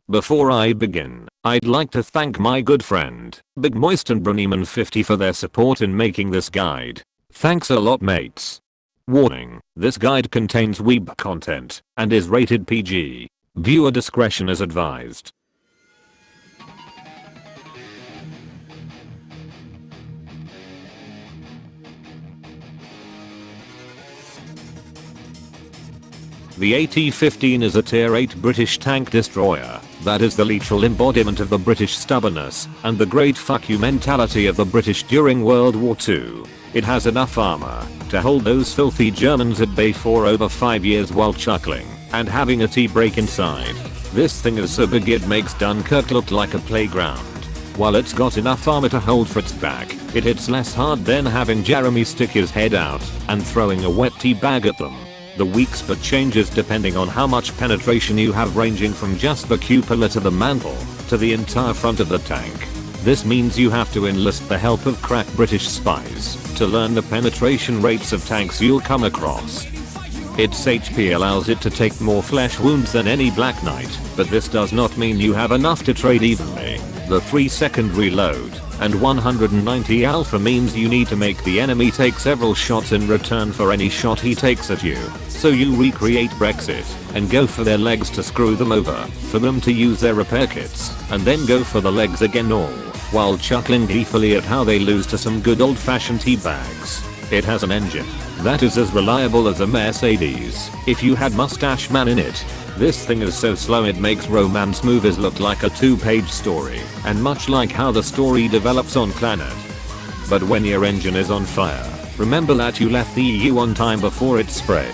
Before I begin, I'd like to thank my good friend, Big Moist and Bruniman50 for their support in making this guide. Thanks a lot, mates. Warning, this guide contains weeb content and is rated PG. Viewer discretion is advised. The AT-15 is a Tier 8 British tank destroyer that is the literal embodiment of the British stubbornness and the great fuck you mentality of the British during World War II. It has enough armor to hold those filthy Germans at bay for over 5 years while chuckling and having a tea break inside. This thing is so big it makes Dunkirk look like a playground. While it's got enough armor to hold for its back, it hits less hard than having Jeremy stick his head out and throwing a wet tea bag at them. The weak spot changes depending on how much penetration you have, ranging from just the cupola to the mantle to the entire front of the tank. This means you have to enlist the help of crack British spies to learn the penetration rates of tanks you'll come across. Its HP allows it to take more flesh wounds than any Black Knight, but this does not mean you have enough to trade evenly. The 3-second reload and 190 alpha means you need to make the enemy take several shots in return for any shot he takes at you. So you recreate Brexit and go for their legs to screw them over, for them to use their repair kits, and then go for the legs again, all while chuckling gleefully at how they lose to some good old-fashioned tea bags. It has an engine that is as reliable as a Mercedes if you had Mustache Man in it. This thing is so slow it makes romance movies look like a 2-page story, and much like how the story develops on Clannad. But when your engine is on fire, remember that you left the EU on time before it spread.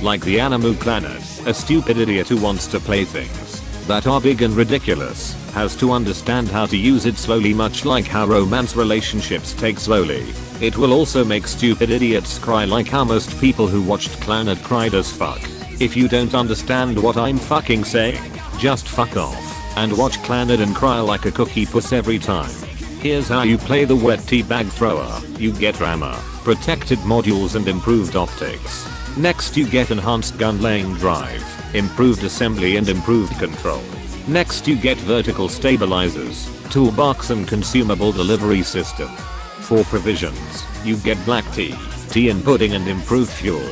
Like the Animu Clannad, a stupid idiot who wants to play things that are big and ridiculous has to understand how to use it slowly, much like how romance relationships take slowly. It will also make stupid idiots cry, like how most people who watched Clannad cried as fuck. If you don't understand what I'm fucking saying, just fuck off and watch Clannad and cry like a cookie puss every time. Here's how you play the wet tea bag thrower. You get armor, protected modules and improved optics. Next you get enhanced gun laying drive, improved assembly and improved control. Next you get vertical stabilizers, toolbox and consumable delivery system. For provisions, you get black tea and pudding and improved fuel.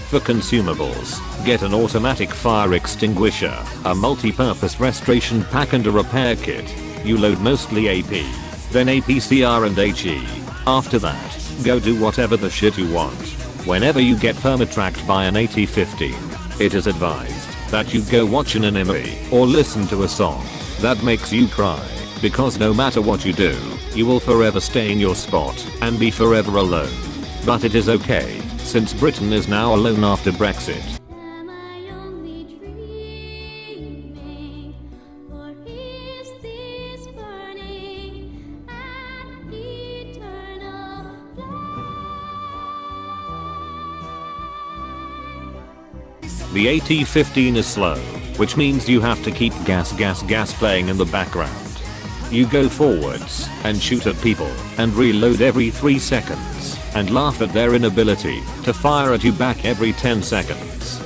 For consumables, get an automatic fire extinguisher, a multi-purpose restoration pack and a repair kit. You load mostly AP, then APCR and HE. After that, go do whatever the shit you want. Whenever you get permatracked by an AT-15, it is advised that you go watch an anime or listen to a song that makes you cry, because no matter what you do, you will forever stay in your spot and be forever alone. But it is okay, since Britain is now alone after Brexit. The AT-15 is slow, which means you have to keep gas playing in the background. You go forwards and shoot at people and reload every 3 seconds and laugh at their inability to fire at you back every 10 seconds.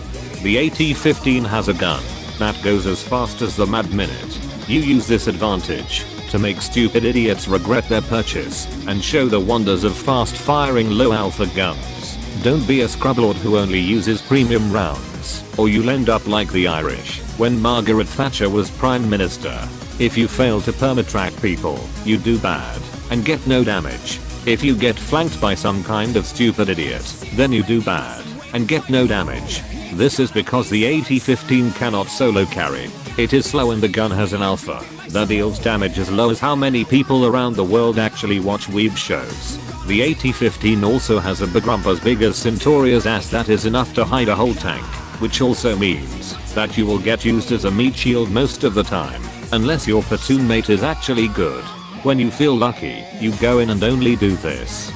The AT-15 has a gun that goes as fast as the mad minute. You use this advantage to make stupid idiots regret their purchase and show the wonders of fast firing low alpha guns. Don't be a scrublord who only uses premium rounds, or you'll end up like the Irish when Margaret Thatcher was Prime Minister. If you fail to permatrack people, you do bad and get no damage. If you get flanked by some kind of stupid idiot, then you do bad and get no damage. This is because the AT-15 cannot solo carry. It is slow and the gun has an alpha that deals damage as low as how many people around the world actually watch weeb shows. The AT-15 also has a big rump as big as Centuria's ass that is enough to hide a whole tank, which also means that you will get used as a meat shield most of the time, unless your platoon mate is actually good. When you feel lucky, you go in and only do this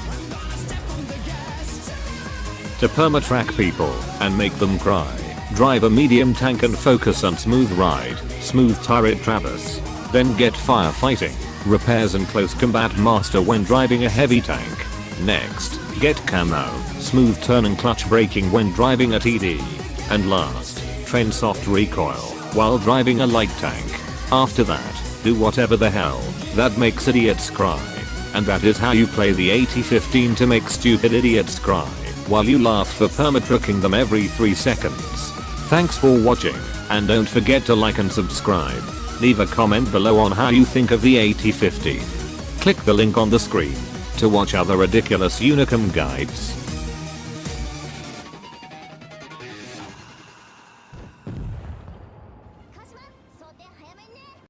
to permatrack people and make them cry. Drive a medium tank and focus on smooth ride, smooth turret traverse. Then get firefighting, repairs and close combat master when driving a heavy tank. Next, get camo, smooth turn and clutch braking when driving a TD. And last, train soft recoil while driving a light tank. After that, do whatever the hell that makes idiots cry. And that is how you play the AT-15 to make stupid idiots cry, while you laugh for perma-trucking them every 3 seconds. Thanks for watching, and don't forget to like and subscribe. Leave a comment below on how you think of the AT-15. Click the link on the screen to watch other ridiculous Unicum guides.